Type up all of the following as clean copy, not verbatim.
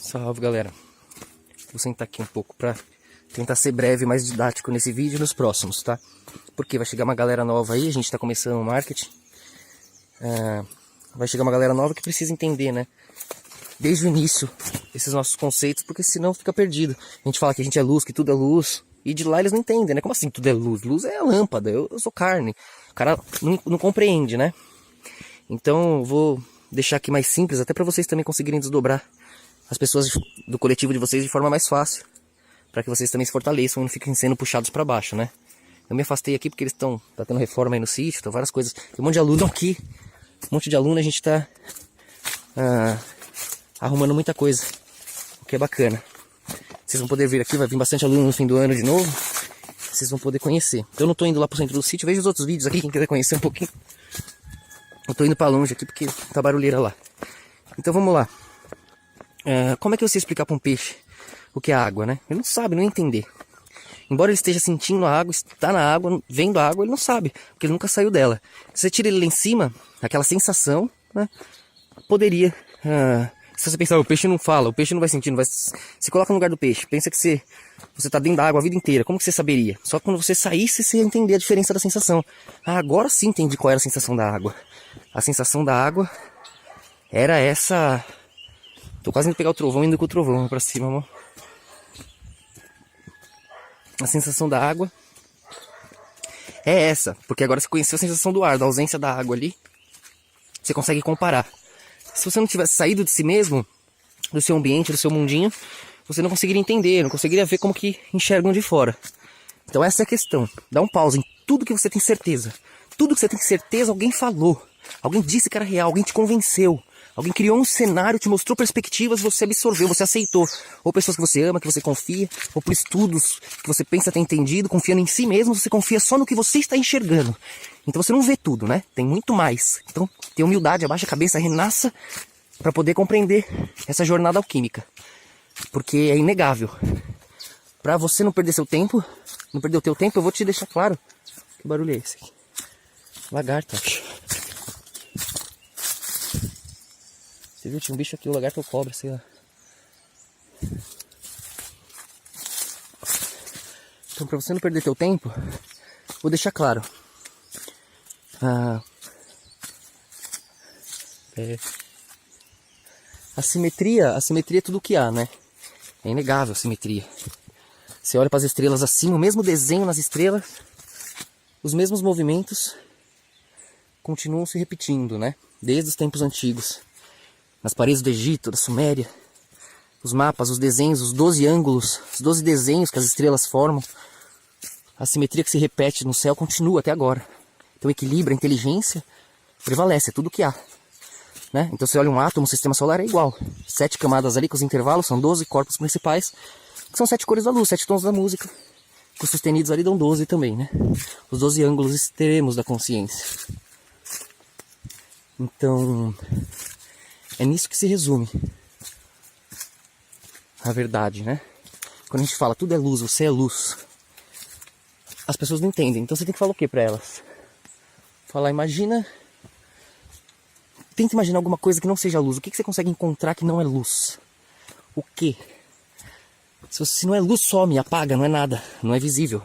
Salve, galera. Vou sentar aqui um pouco pra tentar ser breve e mais didático nesse vídeo e nos próximos, tá? Porque vai chegar uma galera nova aí, a gente tá começando o marketing. Vai chegar uma galera nova que precisa entender, né? Desde o início, esses nossos conceitos, porque senão fica perdido. A gente fala que a gente é luz, que tudo é luz, e de lá eles não entendem, né? Como assim tudo é luz? Luz é a lâmpada, eu sou carne. O cara não compreende, né? Então eu vou deixar aqui mais simples, até pra vocês também conseguirem desdobrar as pessoas do coletivo de vocês de forma mais fácil, para que vocês também se fortaleçam e não fiquem sendo puxados para baixo, né? Eu me afastei aqui porque eles tá tendo reforma aí no sítio, tá várias coisas. Tem um monte de aluno aqui, um monte de aluno, a gente tá arrumando muita coisa, o que é bacana. Vocês vão poder vir aqui, vai vir bastante aluno no fim do ano de novo, vocês vão poder conhecer. Eu não tô indo lá pro centro do sítio, veja os outros vídeos aqui, quem quiser conhecer um pouquinho. Eu tô indo pra longe aqui porque tá barulheira lá. Então vamos lá. Como é que você explicar para um peixe o que é água, né? Ele não sabe, não vai entender. Embora ele esteja sentindo a água, está na água, vendo a água, ele não sabe, porque ele nunca saiu dela. Se você tira ele lá em cima, aquela sensação, né, poderia... se você pensar, o peixe não fala, o peixe não vai sentir, não vai... Se coloca no lugar do peixe, pensa que você está dentro da água a vida inteira, como que você saberia? Só quando você saísse, você ia entender a diferença da sensação. Agora sim entendi qual era a sensação da água. A sensação da água era essa... Tô quase indo pegar o trovão, indo com o trovão pra cima, amor. A sensação da água é essa, porque agora você conheceu a sensação do ar, da ausência da água ali. Você consegue comparar. Se você não tivesse saído de si mesmo, do seu ambiente, do seu mundinho, você não conseguiria entender, não conseguiria ver como que enxergam de fora. Então essa é a questão. Dá um pause em tudo que você tem certeza. Tudo que você tem certeza, alguém falou. Alguém disse que era real, alguém te convenceu. Alguém criou um cenário, te mostrou perspectivas, você absorveu, você aceitou. Ou pessoas que você ama, que você confia, ou por estudos que você pensa ter entendido, confiando em si mesmo, você confia só no que você está enxergando. Então você não vê tudo, né? Tem muito mais. Então tenha humildade, abaixa a cabeça, renasça para poder compreender essa jornada alquímica. Porque é inegável. Para você não perder seu tempo, não perder o teu tempo, eu vou te deixar claro. Que barulho é esse aqui? Lagarta. Você viu? Tinha um bicho aqui, o lagarto ou cobra, sei lá. Então, pra você não perder teu tempo, vou deixar claro. A simetria é tudo o que há, né? É inegável a simetria. Você olha para as estrelas assim, o mesmo desenho nas estrelas, os mesmos movimentos continuam se repetindo, né? Desde os tempos antigos. Nas paredes do Egito, da Suméria, os mapas, os desenhos, os 12 ângulos, os 12 desenhos que as estrelas formam, a simetria que se repete no céu continua até agora. Então o equilíbrio, a inteligência prevalece, é tudo que há. Né? Então você olha um átomo, o sistema solar é igual. 7 camadas ali com os intervalos, são 12 corpos principais, que são 7 cores da luz, 7 tons da música. Que os sustenidos ali dão 12 também, né? Os 12 ângulos extremos da consciência. Então... é nisso que se resume a verdade, né? Quando a gente fala tudo é luz, você é luz, as pessoas não entendem. Então você tem que falar o que para elas? Falar, tenta imaginar alguma coisa que não seja luz. O que você consegue encontrar que não é luz? O que? Se não é luz, some, apaga, não é nada, não é visível.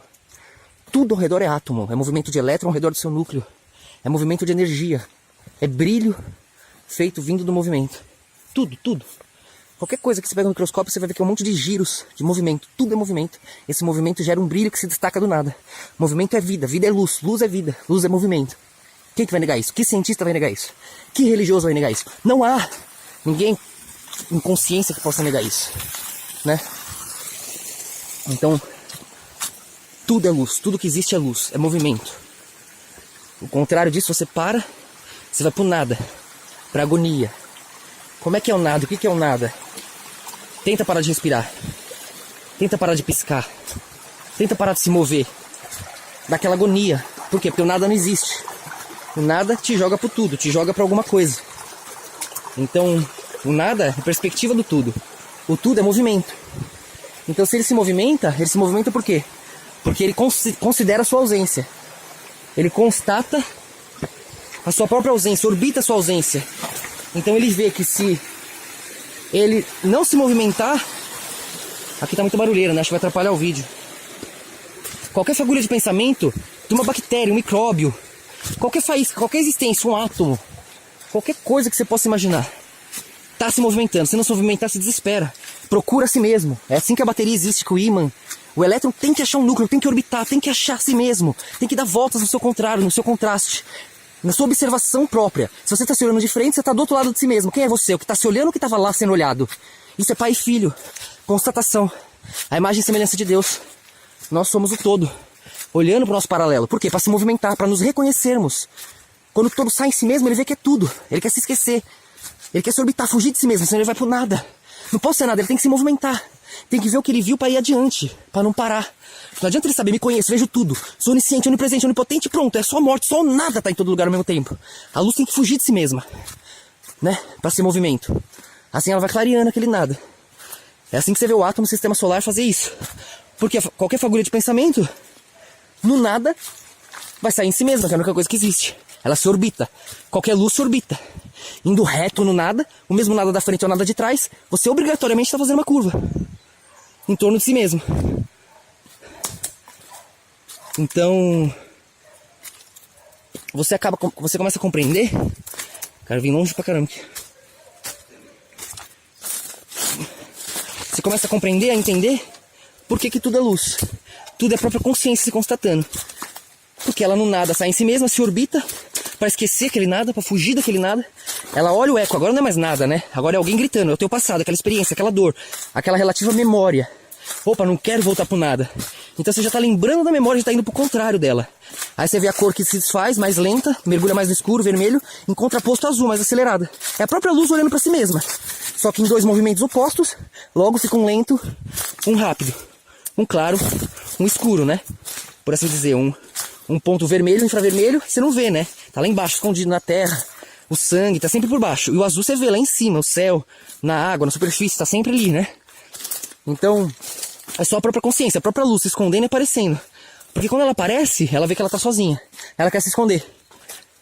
Tudo ao redor é átomo, é movimento de elétron ao redor do seu núcleo, é movimento de energia, é brilho feito vindo do movimento. Tudo. Qualquer coisa que você pega no microscópio, você vai ver que é um monte de giros de movimento. Tudo é movimento. Esse movimento gera um brilho que se destaca do nada. Movimento é vida, vida é luz, luz é vida, luz é movimento. Quem que vai negar isso? Que cientista vai negar isso? Que religioso vai negar isso? Não há ninguém em consciência que possa negar isso, né? Então, tudo é luz, tudo que existe é luz, é movimento. O contrário disso, você para, você vai pro nada. Pra agonia. Como é que é o nada? O que é o nada? Tenta parar de respirar. Tenta parar de piscar. Tenta parar de se mover. Daquela agonia. Por quê? Porque o nada não existe. O nada te joga pro tudo, te joga pra alguma coisa. Então, o nada é a perspectiva do tudo. O tudo é movimento. Então, se ele se movimenta por quê? Porque ele considera a sua ausência. Ele constata a sua própria ausência, orbita a sua ausência. Então ele vê que se ele não se movimentar... Aqui tá muito barulheira, né? Acho que vai atrapalhar o vídeo. Qualquer fagulha de pensamento de uma bactéria, um micróbio, qualquer faísca, qualquer existência, um átomo, qualquer coisa que você possa imaginar, tá se movimentando. Se não se movimentar, se desespera. Procura a si mesmo. É assim que a bateria existe, com o ímã. O elétron tem que achar um núcleo, tem que orbitar, tem que achar a si mesmo. Tem que dar voltas no seu contrário, no seu contraste. Na sua observação própria. Se você está se olhando de frente, você está do outro lado de si mesmo. Quem é você? O que está se olhando ou o que estava lá sendo olhado? Isso é pai e filho. Constatação. A imagem e semelhança de Deus. Nós somos o todo. Olhando para o nosso paralelo. Por quê? Para se movimentar, para nos reconhecermos. Quando o todo sai em si mesmo, ele vê que é tudo. Ele quer se esquecer. Ele quer se orbitar, fugir de si mesmo, senão ele vai pro nada. Não pode ser nada, ele tem que se movimentar. Tem que ver o que ele viu para ir adiante, para não parar. Não adianta ele saber, me conheço, vejo tudo. Sou onisciente, onipresente, onipotente, pronto. É só morte, só nada tá em todo lugar ao mesmo tempo. A luz tem que fugir de si mesma, né? Para ser movimento. Assim ela vai clareando aquele nada. É assim que você vê o átomo no sistema solar fazer isso. Porque qualquer fagulha de pensamento, no nada, vai sair em si mesma, que é a única coisa que existe. Ela se orbita. Qualquer luz se orbita. Indo reto no nada, o mesmo nada da frente ou nada de trás, você obrigatoriamente está fazendo uma curva. Em torno de si mesmo. Então, você começa a compreender. Cara, eu vim longe pra caramba aqui. Você começa a compreender, a entender por que tudo é luz. Tudo é a própria consciência se constatando. Porque ela no nada sai em si mesma, se orbita para esquecer aquele nada, para fugir daquele nada. Ela olha o eco, agora não é mais nada, né? Agora é alguém gritando, é o teu passado, aquela experiência, aquela dor, aquela relativa memória. Opa, não quero voltar pro nada. Então você já tá lembrando da memória e tá indo pro contrário dela. Aí você vê a cor que se desfaz, mais lenta, mergulha mais no escuro, vermelho, em contraposto azul, mais acelerada. É a própria luz olhando para si mesma. Só que em dois movimentos opostos, logo fica um lento, um rápido. Um claro, um escuro, né? Por assim dizer, um ponto vermelho, infravermelho, você não vê, né? Tá lá embaixo, escondido na terra. O sangue tá sempre por baixo. E o azul você vê lá em cima, o céu, na água, na superfície, tá sempre ali, né? Então, é só a própria consciência, a própria luz se escondendo e aparecendo. Porque quando ela aparece, ela vê que ela tá sozinha. Ela quer se esconder.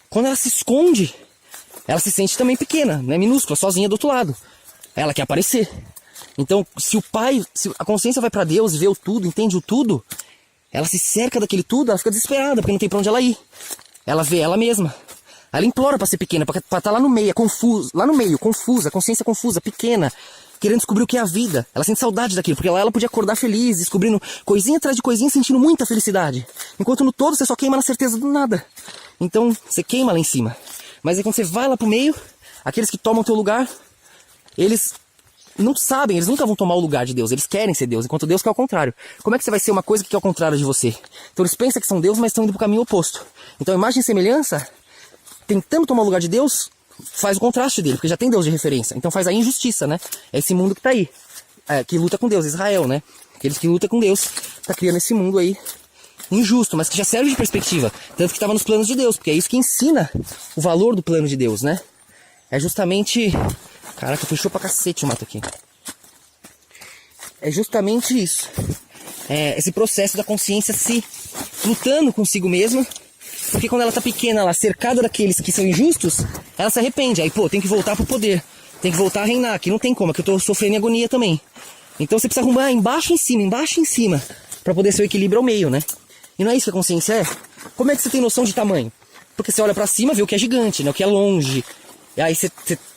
Quando ela se esconde, ela se sente também pequena, né? Minúscula, sozinha do outro lado. Ela quer aparecer. Então, se a consciência vai pra Deus e vê o tudo, entende o tudo, ela se cerca daquele tudo, ela fica desesperada, porque não tem pra onde ela ir. Ela vê ela mesma. Ela implora pra ser pequena, pra estar lá no meio, lá no meio, confusa, consciência confusa, pequena, querendo descobrir o que é a vida. Ela sente saudade daquilo, porque lá ela podia acordar feliz, descobrindo coisinha atrás de coisinha, sentindo muita felicidade. Enquanto no todo você só queima na certeza do nada. Então, você queima lá em cima. Mas aí quando você vai lá pro meio, aqueles que tomam o teu lugar, eles não sabem, eles nunca vão tomar o lugar de Deus, eles querem ser Deus, enquanto Deus quer o contrário. Como é que você vai ser uma coisa que é o contrário de você? Então eles pensam que são Deus, mas estão indo pro caminho oposto. Então a imagem e semelhança, tentando tomar o lugar de Deus, faz o contraste dele, porque já tem Deus de referência. Então faz a injustiça, né? É esse mundo que tá aí, que luta com Deus, Israel, né? Aqueles que lutam com Deus, tá criando esse mundo aí injusto, mas que já serve de perspectiva. Tanto que estava nos planos de Deus, porque é isso que ensina o valor do plano de Deus, né? É justamente... Caraca, fechou pra cacete o mato aqui. É justamente isso. É esse processo da consciência se lutando consigo mesma. Porque quando ela tá pequena, ela cercada daqueles que são injustos, ela se arrepende. Aí, pô, tem que voltar pro poder. Tem que voltar a reinar. Aqui não tem como, aqui eu tô sofrendo em agonia também. Então você precisa arrumar embaixo e em cima. Pra poder ser o equilíbrio ao meio, né? E não é isso que a consciência é? Como é que você tem noção de tamanho? Porque você olha pra cima, vê o que é gigante, né? O que é longe. E aí você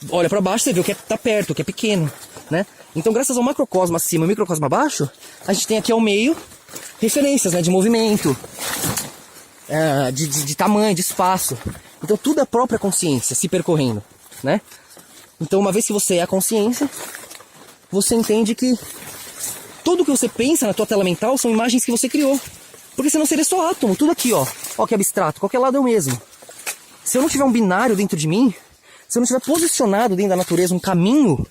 olha pra baixo, você vê o que tá perto, o que é pequeno, né? Então, graças ao macrocosmo acima e ao microcosmo abaixo, a gente tem aqui ao meio referências, né? De movimento, de tamanho, de espaço. Então, tudo é a própria consciência se percorrendo, né? Então, uma vez que você é a consciência, você entende que tudo que você pensa na tua tela mental são imagens que você criou. Porque senão seria só átomo, tudo aqui, ó. Ó que abstrato, qualquer lado é o mesmo. Se eu não tiver um binário dentro de mim, se eu não estiver posicionado dentro da natureza, um caminho,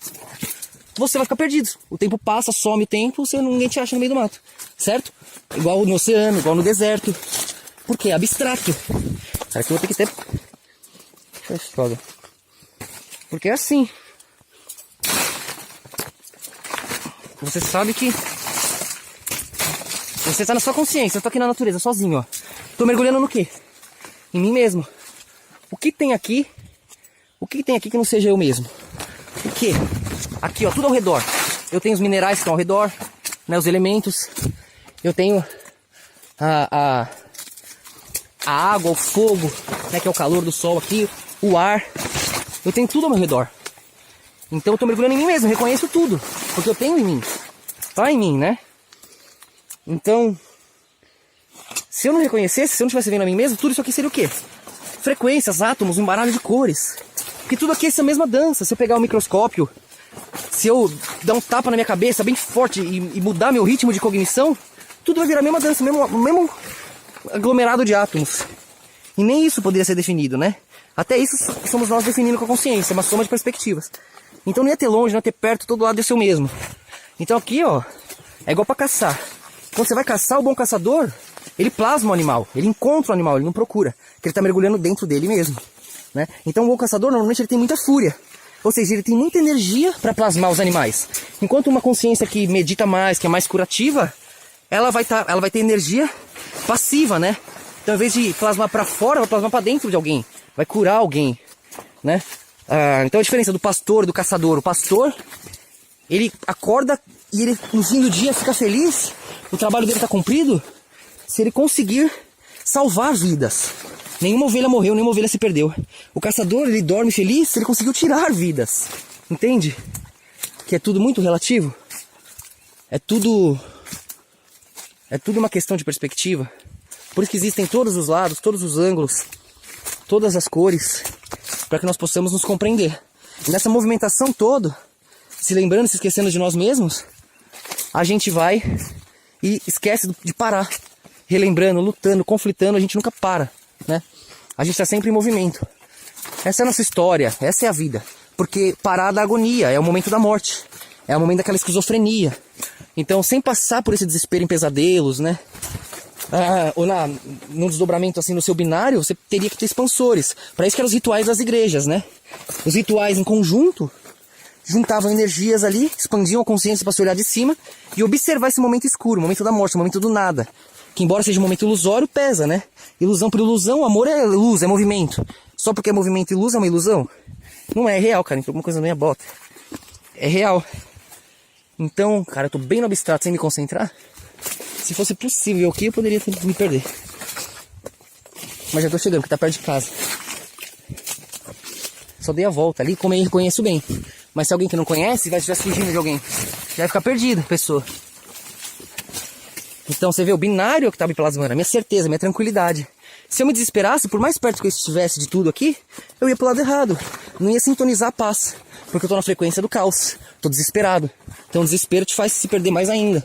você vai ficar perdido. O tempo passa, some o tempo, ninguém te acha no meio do mato. Certo? Igual no oceano, igual no deserto. Por quê? Abstrato. Cara, que eu vou ter que ter... Foda. Porque é assim. Você sabe que... Você tá na sua consciência, eu tô aqui na natureza, sozinho, ó. Tô mergulhando no quê? Em mim mesmo. O que tem aqui... O que tem aqui que não seja eu mesmo? O que? Aqui, ó, tudo ao redor. Eu tenho os minerais que estão ao redor, né, os elementos. Eu tenho a água, o fogo, né, que é o calor do sol aqui, o ar. Eu tenho tudo ao meu redor. Então eu tô mergulhando em mim mesmo, reconheço tudo, porque eu tenho em mim. Tá em mim, né? Então, se eu não reconhecesse, se eu não estivesse vendo a mim mesmo, tudo isso aqui seria o quê? Frequências, átomos, um baralho de cores. Porque tudo aqui é essa mesma dança. Se eu pegar o microscópio, se eu dar um tapa na minha cabeça bem forte e mudar meu ritmo de cognição, tudo vai virar a mesma dança, o mesmo aglomerado de átomos. E nem isso poderia ser definido, né? Até isso somos nós definindo com a consciência, uma soma de perspectivas. Então não ia ter longe, não ia ter perto, todo lado ia ser o mesmo. Então aqui, ó, é igual pra caçar. Quando você vai caçar, o bom caçador, ele plasma o animal, ele encontra o animal, ele não procura, porque ele tá mergulhando dentro dele mesmo, né? Então o bom caçador, normalmente, ele tem muita fúria. Ou seja, ele tem muita energia para plasmar os animais. Enquanto uma consciência que medita mais, que é mais curativa, ela vai ter energia passiva, né? Então, ao invés de plasmar para fora, vai plasmar para dentro de alguém. Vai curar alguém, né? Então, a diferença do pastor e do caçador. O pastor, ele acorda e ele, no fim do dia, fica feliz. O trabalho dele está cumprido se ele conseguir salvar vidas. Nenhuma ovelha morreu, nenhuma ovelha se perdeu. O caçador, ele dorme feliz se ele conseguiu tirar vidas. Entende? Que é tudo muito relativo. É tudo uma questão de perspectiva. Por isso que existem todos os lados, todos os ângulos, todas as cores, para que nós possamos nos compreender. E nessa movimentação toda, se lembrando, se esquecendo de nós mesmos, a gente vai e esquece de parar. Relembrando, lutando, conflitando, a gente nunca para, né? A gente está sempre em movimento. Essa é a nossa história, essa é a vida. Porque parar da agonia, é o momento da morte. É o momento daquela esquizofrenia. Então, sem passar por esse desespero em pesadelos, né? Ou num desdobramento assim no seu binário, você teria que ter expansores. Para isso que eram os rituais das igrejas, né? Os rituais em conjunto juntavam energias ali, expandiam a consciência para se olhar de cima e observar esse momento escuro, o momento da morte, o momento do nada. Que embora seja um momento ilusório, pesa, né? Ilusão por ilusão, amor é luz, é movimento. Só porque é movimento e luz é uma ilusão? Não é real, cara. Então alguma coisa na minha bota. É real. Então, cara, eu tô bem no abstrato sem me concentrar. Se fosse possível aqui, eu poderia me perder. Mas já tô chegando, porque tá perto de casa. Só dei a volta ali, como eu reconheço bem. Mas se alguém que não conhece, vai estiver fugindo de alguém, já vai ficar perdido, pessoa. Então você vê, o binário é o que tá me plasmando, a minha certeza, a minha tranquilidade. Se eu me desesperasse, por mais perto que eu estivesse de tudo aqui, eu ia pro lado errado. Não ia sintonizar a paz, porque eu tô na frequência do caos. Tô desesperado. Então o desespero te faz se perder mais ainda.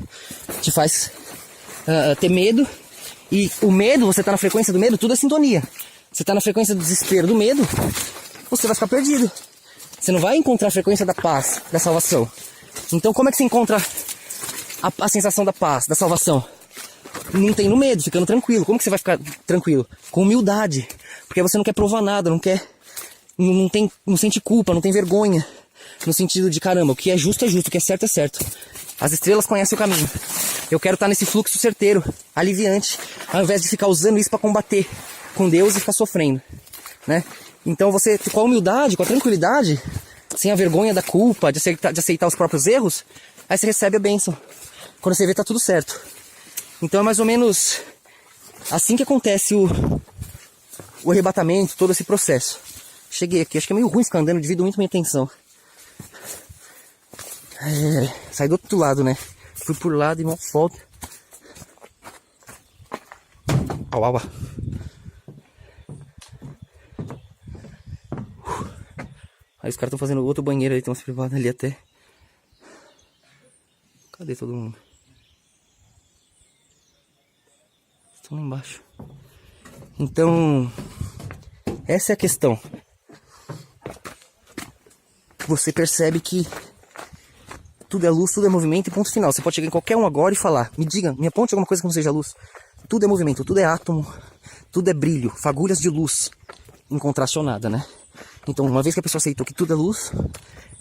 Te faz ter medo. E o medo, você tá na frequência do medo, tudo é sintonia. Você tá na frequência do desespero, do medo, você vai ficar perdido. Você não vai encontrar a frequência da paz, da salvação. Então como é que você encontra a sensação da paz, da salvação? Não tem no medo, ficando tranquilo. Como que você vai ficar tranquilo? Com humildade. Porque você não quer provar nada, não sente culpa, não tem vergonha. No sentido de, caramba, o que é justo, o que é certo. As estrelas conhecem o caminho. Eu quero estar nesse fluxo certeiro, aliviante, ao invés de ficar usando isso para combater com Deus e ficar sofrendo, né? Então você, com a humildade, com a tranquilidade, sem a vergonha da culpa, de aceitar os próprios erros, aí você recebe a bênção. Quando você vê, tá tudo certo. Então é mais ou menos assim que acontece o arrebatamento, todo esse processo. Cheguei aqui, acho que é meio ruim ficar andando, devido muito minha atenção. Saí do outro lado, né? Fui por lá, dei uma volta. Au. Aí os caras estão fazendo outro banheiro ali, estão se privando ali até. Cadê todo mundo? Estão lá embaixo. Então, essa é a questão. Você percebe que tudo é luz, tudo é movimento e ponto final. Você pode chegar em qualquer um agora e falar, me diga, me aponte alguma coisa que não seja luz. Tudo é movimento, tudo é átomo, tudo é brilho, fagulhas de luz, em contraste ao nada, né? Então, uma vez que a pessoa aceitou que tudo é luz,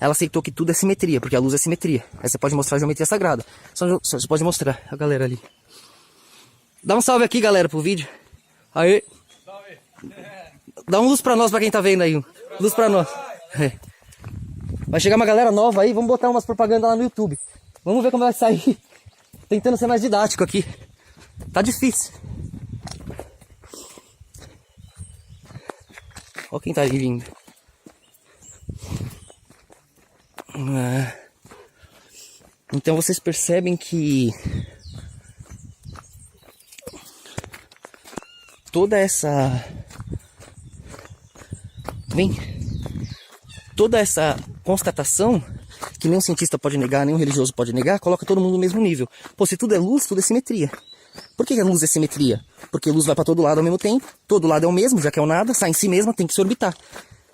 ela aceitou que tudo é simetria, porque a luz é simetria. Aí você pode mostrar a geometria sagrada. Você pode mostrar a galera ali. Dá um salve aqui, galera, pro vídeo. Aê! Salve! Dá um luz pra nós, pra quem tá vendo aí. Luz pra nós. Vai chegar uma galera nova aí, vamos botar umas propagandas lá no YouTube. Vamos ver como vai sair. Tentando ser mais didático aqui. Tá difícil. Olha quem tá ali vindo. Então vocês percebem que toda essa constatação, que nem um cientista pode negar, nem um religioso pode negar, coloca todo mundo no mesmo nível. Pô, se tudo é luz, tudo é simetria. Por que a luz é simetria? Porque a luz vai para todo lado ao mesmo tempo, todo lado é o mesmo, já que é o nada, sai em si mesma, tem que se orbitar.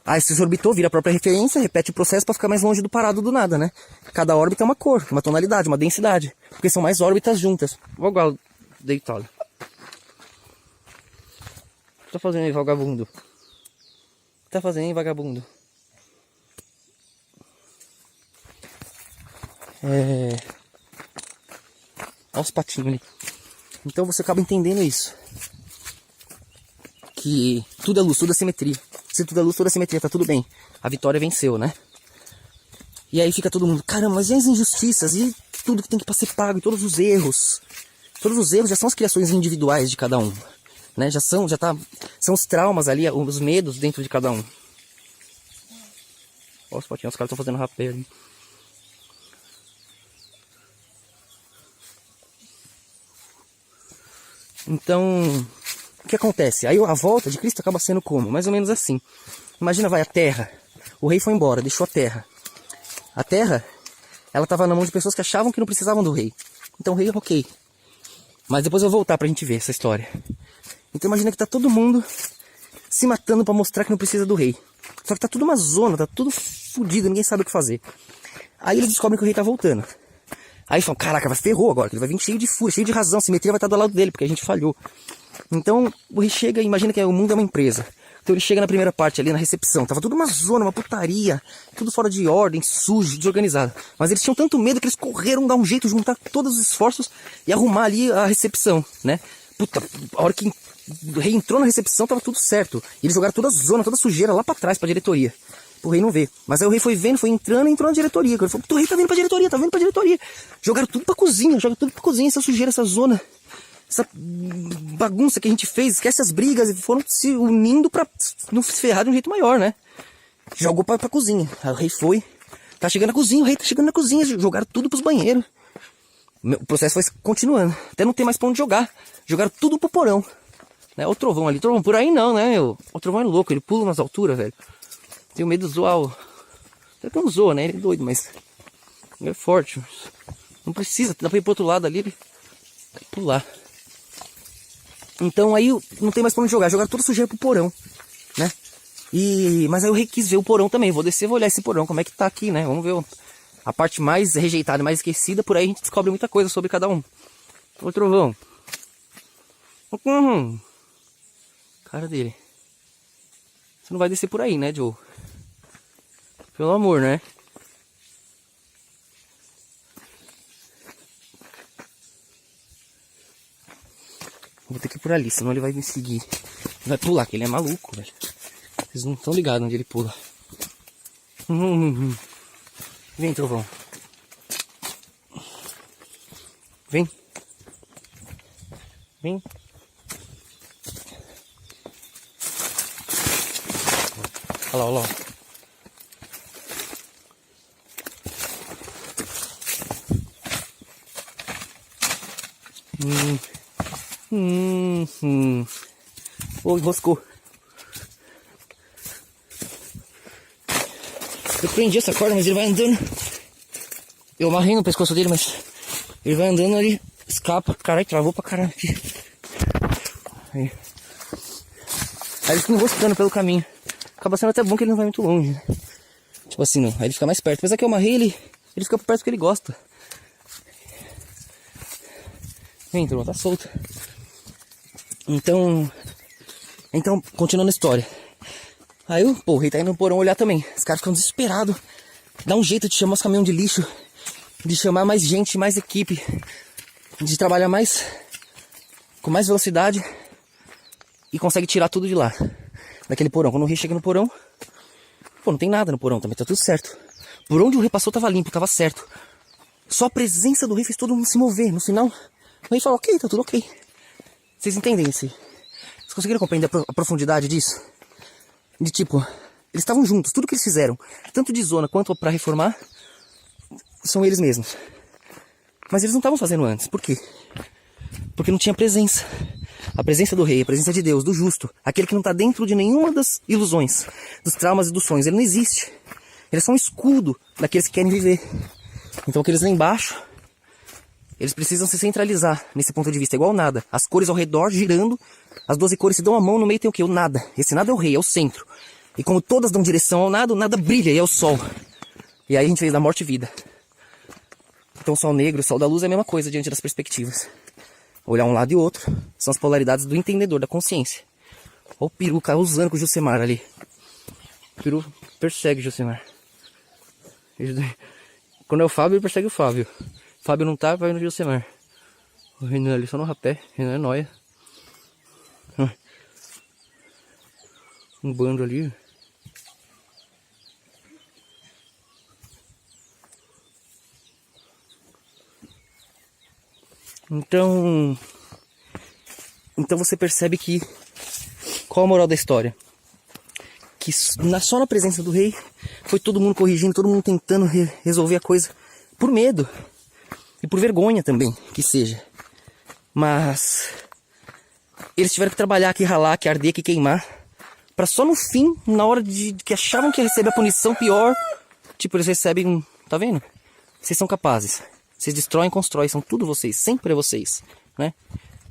Aí se orbitou, vira a própria referência, repete o processo para ficar mais longe do parado do nada, né? Cada órbita é uma cor, uma tonalidade, uma densidade, porque são mais órbitas juntas. Vou igual deitado. O que tá fazendo aí, vagabundo? O que tá fazendo aí, vagabundo? Olha os patinhos ali. Então você acaba entendendo isso. Que tudo é luz, tudo é simetria. Se tudo é luz, tudo é simetria, tá tudo bem. A vitória venceu, né? E aí fica todo mundo, caramba, mas e as injustiças? E tudo que tem que ser pago, e todos os erros? Todos os erros já são as criações individuais de cada um. Né? São os traumas ali, os medos dentro de cada um. Olha os patinhos, os caras estão fazendo rapé ali. Então, o que acontece? Aí a volta de Cristo acaba sendo como? Mais ou menos assim. Imagina, vai a terra. O rei foi embora, deixou a terra. A terra, ela estava na mão de pessoas que achavam que não precisavam do rei. Então o rei, ok. Mas depois eu vou voltar pra gente ver essa história. Então imagina que tá todo mundo se matando pra mostrar que não precisa do rei. Só que tá tudo uma zona, tá tudo fodido, ninguém sabe o que fazer. Aí eles descobrem que o rei tá voltando. Aí falam, caraca, vai ferrou agora, que ele vai vir cheio de fúria, cheio de razão, a simetria vai estar do lado dele, porque a gente falhou. Então, o rei chega e imagina que o mundo é uma empresa. Então ele chega na primeira parte ali, na recepção, tava tudo uma zona, uma putaria, tudo fora de ordem, sujo, desorganizado. Mas eles tinham tanto medo que eles correram dar um jeito, juntar todos os esforços e arrumar ali a recepção, né? Puta, a hora que o rei entrou na recepção tava tudo certo. E eles jogaram toda a zona, toda a sujeira lá pra trás, pra diretoria. O rei não vê. Mas aí o rei foi vendo, foi entrando e entrou na diretoria. Ele falou, o rei tá vindo pra diretoria, tá vindo pra diretoria. Jogaram tudo pra cozinha, essa sujeira, essa zona, essa bagunça que a gente fez, esquece as brigas e foram se unindo pra não se ferrar de um jeito maior, né? Jogou pra cozinha. Aí o rei foi, tá chegando na cozinha, o rei tá chegando na cozinha, jogaram tudo pros banheiros. O processo foi continuando, até não ter mais pra onde jogar. Jogaram tudo pro porão. Né? O trovão ali, trovão por aí não, né? O trovão é louco, ele pula nas alturas, velho. Tenho medo de zoar o... Até não zoa, né? Ele é doido, mas... Ele é forte. Não precisa, dá pra ir pro outro lado ali, ele... pular. Então aí não tem mais pra onde jogar. Jogaram toda sujeira pro porão, né? Mas aí o rei quis ver o porão também. Vou descer, vou olhar esse porão, como é que tá aqui, né? Vamos ver a parte mais rejeitada, mais esquecida. Por aí a gente descobre muita coisa sobre cada um. Ô trovão. Cara dele. Você não vai descer por aí, né, Joe? Pelo amor, né? Vou ter que ir por ali, senão ele vai me seguir. Ele vai pular, que ele é maluco, velho. Vocês não estão ligados onde ele pula. Vem, trovão. Vem. Vem. Olha lá, olha lá. Ô, enroscou. Eu prendi essa corda, mas ele vai andando. Eu amarrei no pescoço dele, mas ele vai andando ali, escapa. Caralho, travou pra caralho aqui. Aí ele fica enroscando pelo caminho. Acaba sendo até bom que ele não vai muito longe, né? Tipo assim, não. Aí ele fica mais perto. Apesar que eu amarrei ele fica por perto porque ele gosta. Vem, turma, tá solto. Então, continuando a história. Aí o rei tá indo no porão olhar também. Os caras ficam desesperados. Dá um jeito de chamar os caminhões de lixo. De chamar mais gente, mais equipe. De trabalhar mais, com mais velocidade. E consegue tirar tudo de lá. Daquele porão. Quando o rei chega no porão, pô, não tem nada no porão também, tá tudo certo. Por onde o rei passou tava limpo, tava certo. Só a presença do rei fez todo mundo se mover. No final, o rei falou, ok, tá tudo ok. Vocês entendem isso? Vocês conseguiram compreender a profundidade disso? De tipo, eles estavam juntos, tudo que eles fizeram, tanto de zona quanto pra reformar, são eles mesmos. Mas eles não estavam fazendo antes, por quê? Porque não tinha presença. A presença do rei, a presença de Deus, do justo, aquele que não está dentro de nenhuma das ilusões, dos traumas e dos sonhos, ele não existe. Ele é só um escudo daqueles que querem viver. Então aqueles lá embaixo, eles precisam se centralizar nesse ponto de vista, igual nada. As cores ao redor girando, as 12 cores se dão a mão, no meio tem o quê? O nada. Esse nada é o rei, é o centro. E como todas dão direção ao nada, o nada brilha e é o sol. E aí a gente fez da morte e vida. Então o sol negro, o sol da luz é a mesma coisa diante das perspectivas. Olhar um lado e outro são as polaridades do entendedor, da consciência. Olha o peru causando com o Josemar ali. O peru persegue o Josemar. Quando é o Fábio, ele persegue o Fábio. O Fábio não tá, vai no Josemar. O Renan ali só no rapé. O Renan é nóia. Um bando ali. Então você percebe que qual a moral da história? Que só na presença do rei foi todo mundo corrigindo, todo mundo tentando resolver a coisa por medo e por vergonha também, que seja. Mas eles tiveram que trabalhar, que ralar, que arder, que queimar, para só no fim, na hora de que achavam que ia receber a punição pior, tipo, eles recebem, tá vendo? Vocês são capazes. Vocês destroem, constroem, são tudo vocês, sempre é vocês, né?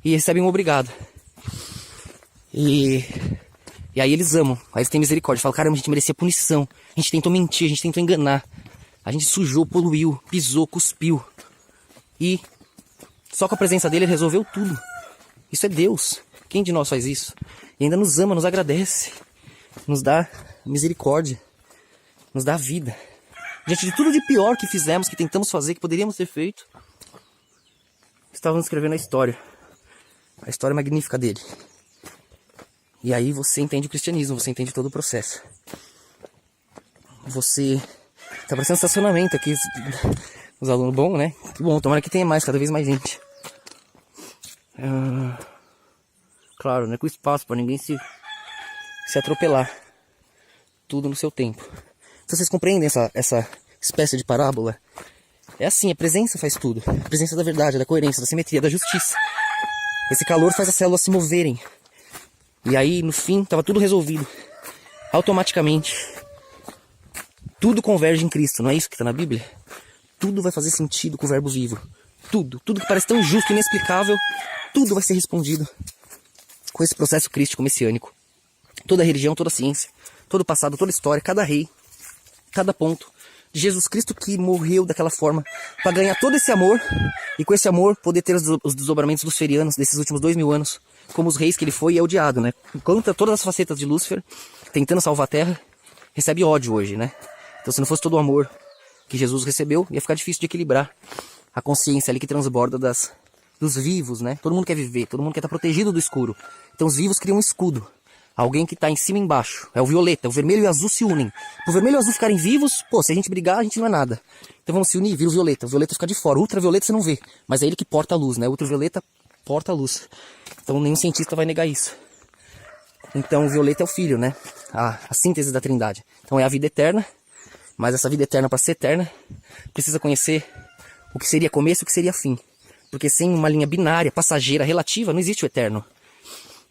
E recebem um obrigado. E aí eles amam, aí eles têm misericórdia. Falam, caramba, a gente merecia punição. A gente tentou mentir, a gente tentou enganar. A gente sujou, poluiu, pisou, cuspiu. E só com a presença dele ele resolveu tudo. Isso é Deus. Quem de nós faz isso? E ainda nos ama, nos agradece. Nos dá misericórdia. Nos dá vida. Diante de tudo de pior que fizemos, que tentamos fazer, que poderíamos ter feito, estávamos escrevendo a história magnífica dele. E aí você entende o cristianismo, você entende todo o processo. Você tá parecendo estacionamento aqui, os alunos bom, né? Que bom, tomara que tenha mais, cada vez mais gente. Claro, né? Com espaço para ninguém se atropelar. Tudo no seu tempo. Então vocês compreendem essa espécie de parábola? É assim, a presença faz tudo. A presença da verdade, da coerência, da simetria, da justiça. Esse calor faz as células se moverem. E aí, no fim, estava tudo resolvido. Automaticamente. Tudo converge em Cristo, não é isso que está na Bíblia? Tudo vai fazer sentido com o verbo vivo. Tudo que parece tão justo e inexplicável, tudo vai ser respondido com esse processo crístico messiânico. Toda religião, toda ciência, todo passado, toda história, cada rei, cada ponto de Jesus Cristo que morreu daquela forma para ganhar todo esse amor e com esse amor poder ter os desdobramentos dos ferianos desses últimos 2000 anos, como os reis que ele foi e é odiado, né? Enquanto todas as facetas de Lúcifer, tentando salvar a terra, recebe ódio hoje, né? Então se não fosse todo o amor que Jesus recebeu, ia ficar difícil de equilibrar a consciência ali que transborda dos vivos, né? Todo mundo quer viver, todo mundo quer estar protegido do escuro. Então os vivos criam um escudo. Alguém que está em cima e embaixo. É o violeta. O vermelho e o azul se unem. Para o vermelho e o azul ficarem vivos, pô, se a gente brigar, a gente não é nada. Então vamos se unir, vira o violeta. O violeta fica de fora. O ultravioleta você não vê. Mas é ele que porta a luz, né? O ultravioleta porta a luz. Então nenhum cientista vai negar isso. Então o violeta é o filho, né? A síntese da trindade. Então é a vida eterna. Mas essa vida eterna, para ser eterna, precisa conhecer o que seria começo e o que seria fim. Porque sem uma linha binária, passageira, relativa, não existe o eterno.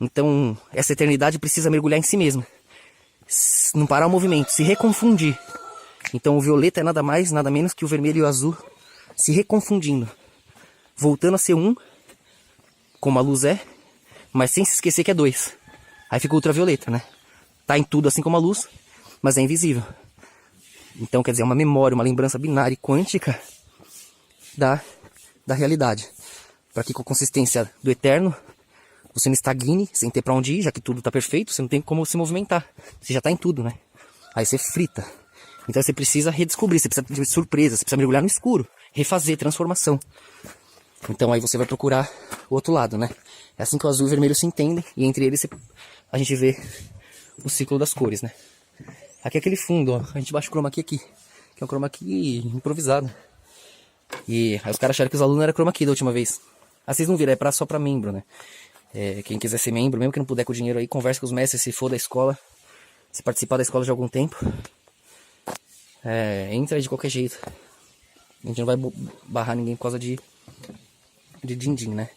Então, essa eternidade precisa mergulhar em si mesma. Não parar o movimento, se reconfundir. Então, o violeta é nada mais, nada menos que o vermelho e o azul se reconfundindo. Voltando a ser um, como a luz é, mas sem se esquecer que é dois. Aí fica o ultravioleta, né? Tá em tudo assim como a luz, mas é invisível. Então, quer dizer, é uma memória, uma lembrança binária e quântica da realidade. Para que com a consistência do eterno, você não estagne sem ter pra onde ir, já que tudo tá perfeito, você não tem como se movimentar. Você já tá em tudo, né? Aí você frita. Então você precisa redescobrir, você precisa de surpresa, você precisa mergulhar no escuro, refazer, transformação. Então aí você vai procurar o outro lado, né? É assim que o azul e o vermelho se entendem, e entre eles a gente vê o ciclo das cores, né? Aqui é aquele fundo, ó. A gente baixa o chroma aqui. que é um chroma key improvisado. E aí os caras acharam que os alunos eram chroma key da última vez. Ah, vocês não viram, é só pra membro, né? Quem quiser ser membro, mesmo que não puder com o dinheiro aí, conversa com os mestres se for da escola. Se participar da escola de algum tempo. Entra aí de qualquer jeito. A gente não vai barrar ninguém por causa de din-din, né?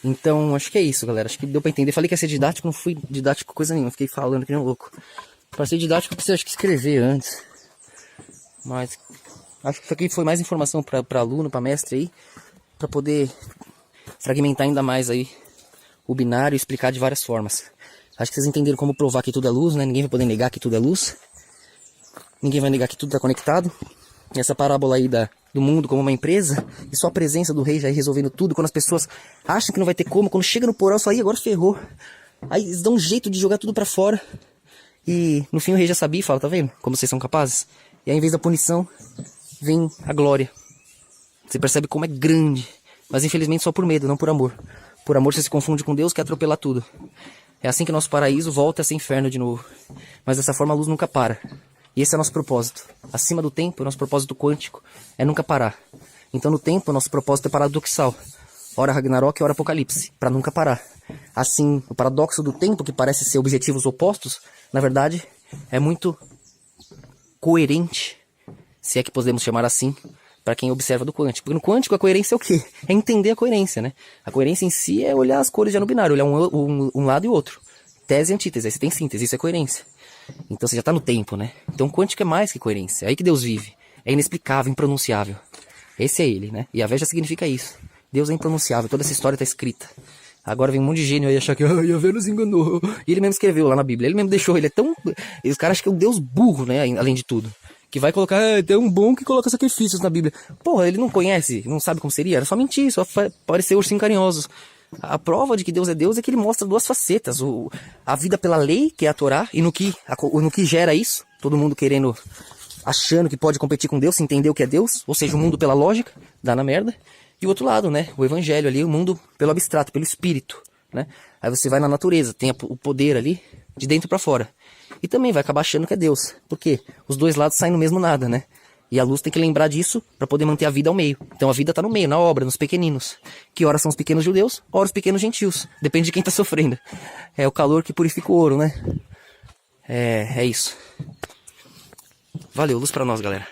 Então, acho que é isso, galera. Acho que deu pra entender. Falei que ia ser didático, não fui didático coisa nenhuma. Fiquei falando que nem um louco. Pra ser didático, eu acho que escrever antes. Mas acho que isso aqui foi mais informação pra aluno, pra mestre aí. Pra poder fragmentar ainda mais aí o binário e explicar de várias formas. Acho que vocês entenderam como provar que tudo é luz, né? Ninguém vai poder negar que tudo é luz. Ninguém vai negar que tudo está conectado. E essa parábola aí do mundo como uma empresa, e só a presença do rei já ir resolvendo tudo, quando as pessoas acham que não vai ter como, quando chega no porão, só aí agora ferrou. Aí eles dão um jeito de jogar tudo pra fora. E no fim o rei já sabia e fala, tá vendo? Como vocês são capazes? E aí, em vez da punição, vem a glória. Você percebe como é grande. Mas infelizmente só por medo, não por amor. Por amor você se confunde com Deus, quer atropelar tudo. É assim que nosso paraíso volta a ser inferno de novo. Mas dessa forma a luz nunca para. E esse é o nosso propósito. Acima do tempo, o nosso propósito quântico é nunca parar. Então no tempo, o nosso propósito é paradoxal. Ora Ragnarok, ora Apocalipse, para nunca parar. Assim, o paradoxo do tempo, que parece ser objetivos opostos, na verdade, é muito coerente, se é que podemos chamar assim, para quem observa do quântico. Porque no quântico a coerência é o quê? É entender a coerência, né? A coerência em si é olhar as cores já no binário, olhar um lado e o outro. Tese e antítese, aí você tem síntese, isso é coerência. Então você já está no tempo, né? Então quântico é mais que coerência, é aí que Deus vive. É inexplicável, impronunciável. Esse é ele, né? E a Vé já significa isso. Deus é impronunciável, toda essa história está escrita. Agora vem um monte de gênio aí achar que a Vé nos enganou. E ele mesmo escreveu lá na Bíblia, ele mesmo deixou, ele é tão... E os caras acham que é um Deus burro, né? Além de tudo. Que vai colocar, tem um bom que coloca sacrifícios na Bíblia. Porra, ele não conhece, não sabe como seria, era só mentir, só parecer ursinho carinhosos. A prova de que Deus é que ele mostra duas facetas. A vida pela lei, que é a Torá, e no que gera isso, todo mundo querendo, achando que pode competir com Deus, se entender o que é Deus, ou seja, o mundo pela lógica, dá na merda. E o outro lado, né, o evangelho ali, o mundo pelo abstrato, pelo espírito, né. Aí você vai na natureza, tem o poder ali, de dentro pra fora. E também vai acabar achando que é Deus. Por quê? Os dois lados saem no mesmo nada, né? E a luz tem que lembrar disso para poder manter a vida ao meio. Então a vida tá no meio, na obra, nos pequeninos. Que ora são os pequenos judeus, ora os pequenos gentios. Depende de quem tá sofrendo. É o calor que purifica o ouro, né? É isso. Valeu, luz pra nós, galera.